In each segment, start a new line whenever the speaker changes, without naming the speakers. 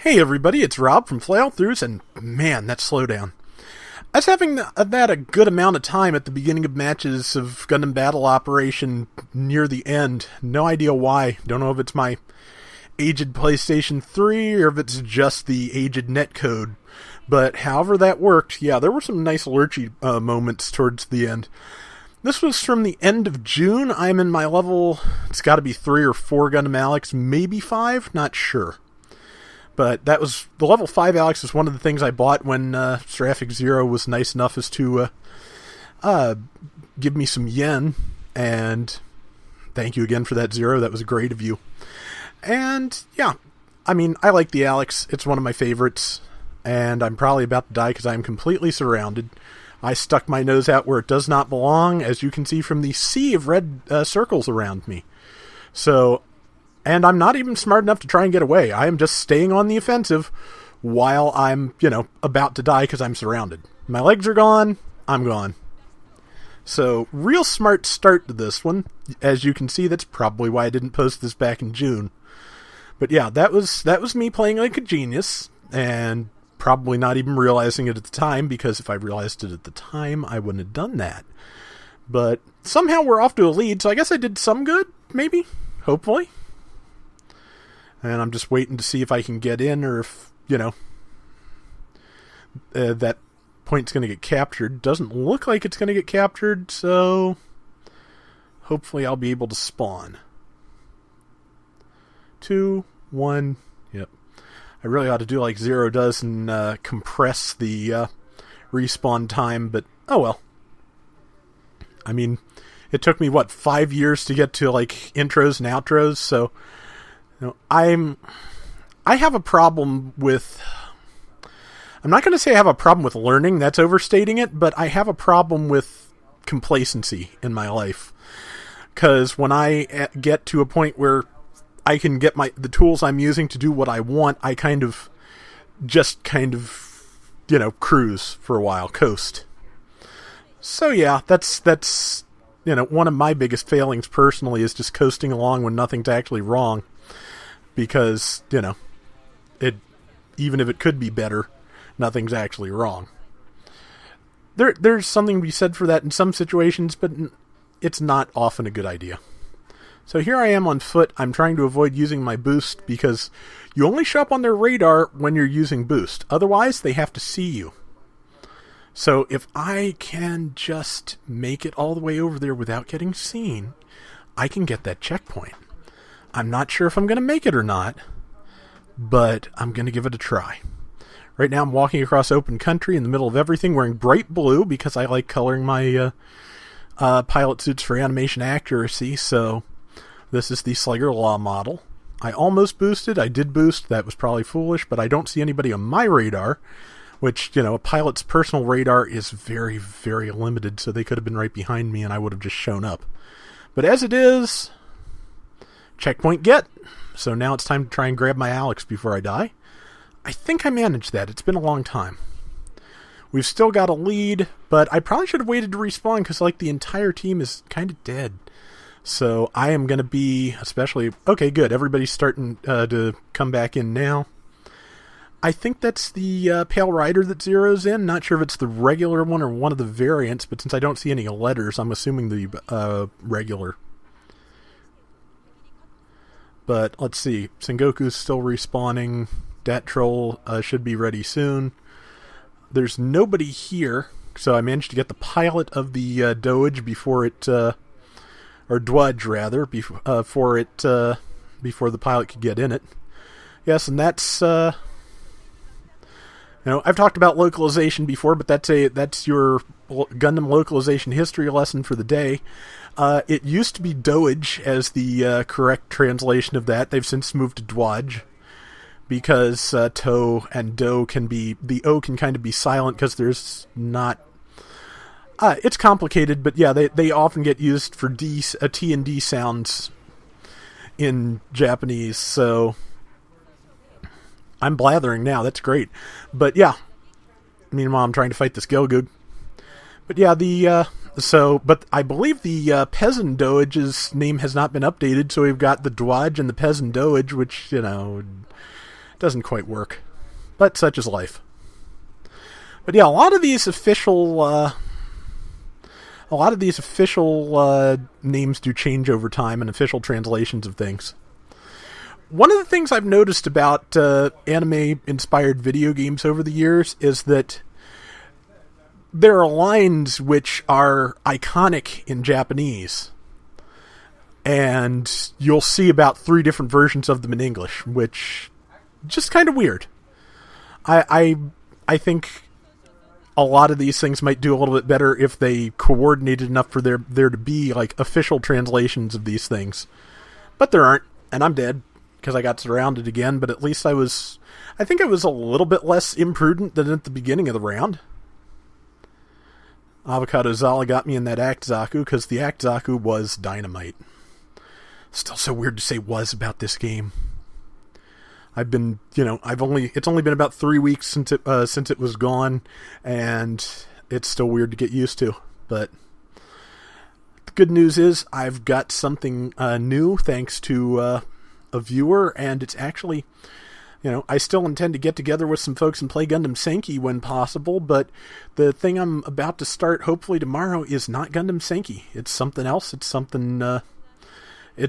Hey everybody, it's Rob from Flailthroughs, and man, that slowdown. I was having that a good amount of time at the beginning of matches of Gundam Battle Operation near the end. No idea why. Don't know if it's my aged PlayStation 3 or if it's just the aged netcode. But however that worked, yeah, there were some nice lurchy moments towards the end. This was from the end of June. I'm in my level, it's got to be 3 or 4 Gundam Alex, maybe 5, not sure. But that was, the level 5 Alex was one of the things I bought when Seraphic Zero was nice enough as to give me some yen. And thank you again for that, Zero. That was great of you. And yeah, I mean, I like the Alex. It's one of my favorites. And I'm probably about to die because I'm completely surrounded. I stuck my nose out where it does not belong, as you can see from the sea of red circles around me. So... and I'm not even smart enough to try and get away. I am just staying on the offensive while I'm, about to die because I'm surrounded. My legs are gone. I'm gone. So, real smart start to this one. As you can see, that's probably why I didn't post this back in June. But yeah, that was me playing like a genius, and probably not even realizing it at the time, because if I realized it at the time, I wouldn't have done that. But somehow we're off to a lead, so I guess I did some good, maybe? Hopefully. And I'm just waiting to see if I can get in, or if, that point's going to get captured. Doesn't look like it's going to get captured, so hopefully I'll be able to spawn. 2, 1, yep. I really ought to do like Zero does and compress the respawn time, but oh well. I mean, it took me, 5 years to get to like intros and outros, so... I have a problem with... I'm not going to say I have a problem with learning, that's overstating it, but I have a problem with complacency in my life. Because when I get to a point where I can get the tools I'm using to do what I want, I just cruise for a while, coast. So yeah, that's one of my biggest failings personally, is just coasting along when nothing's actually wrong. Because, even if it could be better, nothing's actually wrong. There's something to be said for that in some situations, but it's not often a good idea. So here I am on foot. I'm trying to avoid using my boost, because you only show up on their radar when you're using boost. Otherwise, they have to see you. So if I can just make it all the way over there without getting seen, I can get that checkpoint. I'm not sure if I'm going to make it or not, but I'm going to give it a try. Right now I'm walking across open country in the middle of everything, wearing bright blue because I like coloring my pilot suits for animation accuracy, so this is the Slugger Law model. I almost boosted. I did boost. That was probably foolish, but I don't see anybody on my radar, which, a pilot's personal radar is very, very limited, so they could have been right behind me and I would have just shown up. But as it is... checkpoint get. So now it's time to try and grab my Alex before I die. I think I managed that. It's been a long time. We've still got a lead, but I probably should have waited to respawn because the entire team is kind of dead. So I am going to be especially... okay, good. Everybody's starting to come back in now. I think that's the Pale Rider that Zero's in. Not sure if it's the regular one or one of the variants, but since I don't see any letters, I'm assuming the regular. But let's see, Sengoku's still respawning, Dat Troll should be ready soon. There's nobody here, so I managed to get the pilot of the Doge before it, or Dwudge rather, before the pilot could get in it. Yes, and that's, I've talked about localization before, but that's your Gundam localization history lesson for the day. It used to be Doge as the correct translation of that. They've since moved to Dwudge because To and Do can be... the O can kind of be silent because there's not... it's complicated, but yeah, they often get used for T and D sounds in Japanese, so... I'm blathering now, that's great. But yeah, meanwhile I'm trying to fight this Gelgoog. But yeah, but I believe the Peasant Doge's name has not been updated, so we've got the Dwudge and the Peasant Doge, which, Doesn't quite work. But such is life. But yeah, a lot of these official names do change over time, and official translations of things. One of the things I've noticed about anime-inspired video games over the years is that there are lines which are iconic in Japanese, and you'll see about 3 different versions of them in English, which is just kind of weird. I think a lot of these things might do a little bit better if they coordinated enough for there to be like official translations of these things. But there aren't, and I'm dead because I got surrounded again, but at least I think I was a little bit less imprudent than at the beginning of the round. Avocado Zala got me in that Act Zaku because the Act Zaku was dynamite. Still so weird to say was about this game. I've been, it's only been about 3 weeks since it was gone, and it's still weird to get used to. But the good news is I've got something new thanks to a viewer, and it's actually, I still intend to get together with some folks and play Gundam Senki when possible, but the thing I'm about to start hopefully tomorrow is not Gundam Senki. It's something else. It's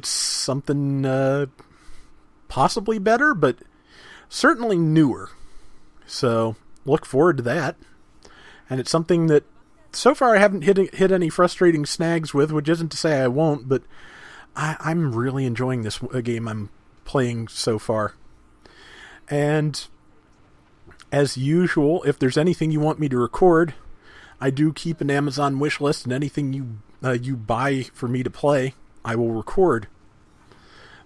something possibly better, but certainly newer. So look forward to that. And it's something that so far I haven't hit any frustrating snags with, which isn't to say I won't, but I'm really enjoying this game I'm playing so far. And as usual, if there's anything you want me to record, I do keep an Amazon wish list, and anything you buy for me to play, I will record.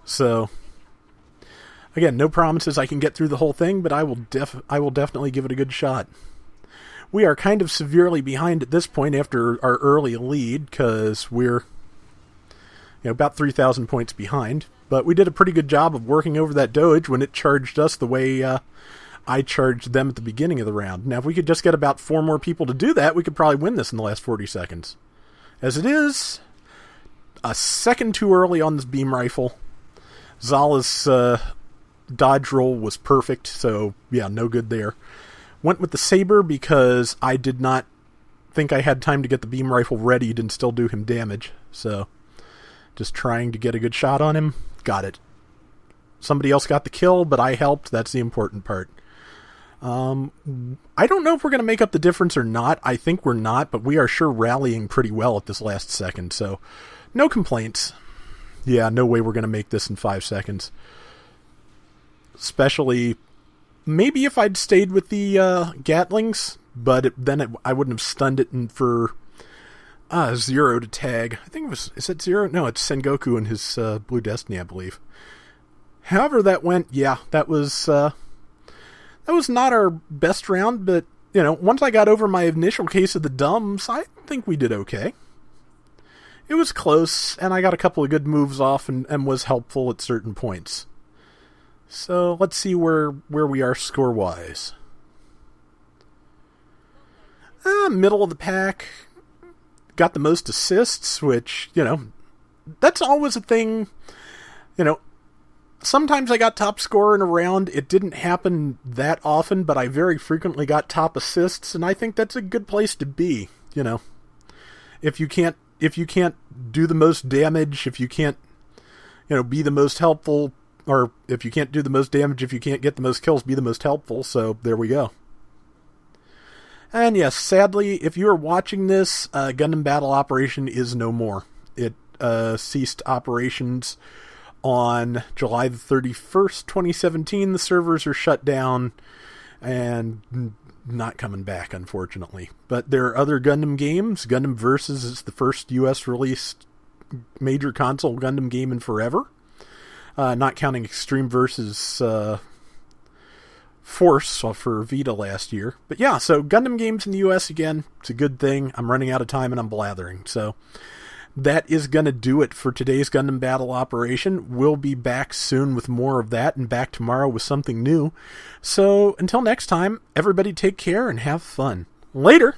So again, no promises I can get through the whole thing, but I will definitely give it a good shot. We are kind of severely behind at this point after our early lead, because we're about 3,000 points behind. But we did a pretty good job of working over that Doge when it charged us the way I charged them at the beginning of the round. Now, if we could just get about 4 more people to do that, we could probably win this in the last 40 seconds. As it is, a second too early on this beam rifle. Zala's dodge roll was perfect, so yeah, no good there. Went with the saber because I did not think I had time to get the beam rifle readied and still do him damage, so just trying to get a good shot on him. Got it. Somebody else got the kill, but I helped. That's the important part. I don't know if we're going to make up the difference or not. I think we're not, but we are sure rallying pretty well at this last second, so no complaints. Yeah, no way we're going to make this in 5 seconds. Especially, maybe if I'd stayed with the Gatlings, but I wouldn't have stunned it for Zero to tag. I think it was, is it Zero? No, it's Sengoku and his Blue Destiny, I believe. However that went, yeah, that was not our best round, but, once I got over my initial case of the dumbs, I think we did okay. It was close, and I got a couple of good moves off and was helpful at certain points. So let's see where we are score-wise. Middle of the pack. Got the most assists, which, that's always a thing. Sometimes I got top scorer in a round. It didn't happen that often, but I very frequently got top assists, and I think that's a good place to be, If you can't do the most damage, if you can't, be the most helpful, or if you can't do the most damage, if you can't get the most kills, be the most helpful. So there we go. And yes, sadly, if you are watching this, Gundam Battle Operation is no more. It ceased operations on July the 31st, 2017. The servers are shut down and not coming back, unfortunately. But there are other Gundam games. Gundam Versus is the first US released major console Gundam game in forever. Not counting Extreme Versus Force for Vita last year. But yeah, so Gundam games in the US again, it's a good thing. I'm running out of time and I'm blathering. So that is going to do it for today's Gundam Battle Operation. We'll be back soon with more of that and back tomorrow with something new. So until next time, everybody take care and have fun. Later!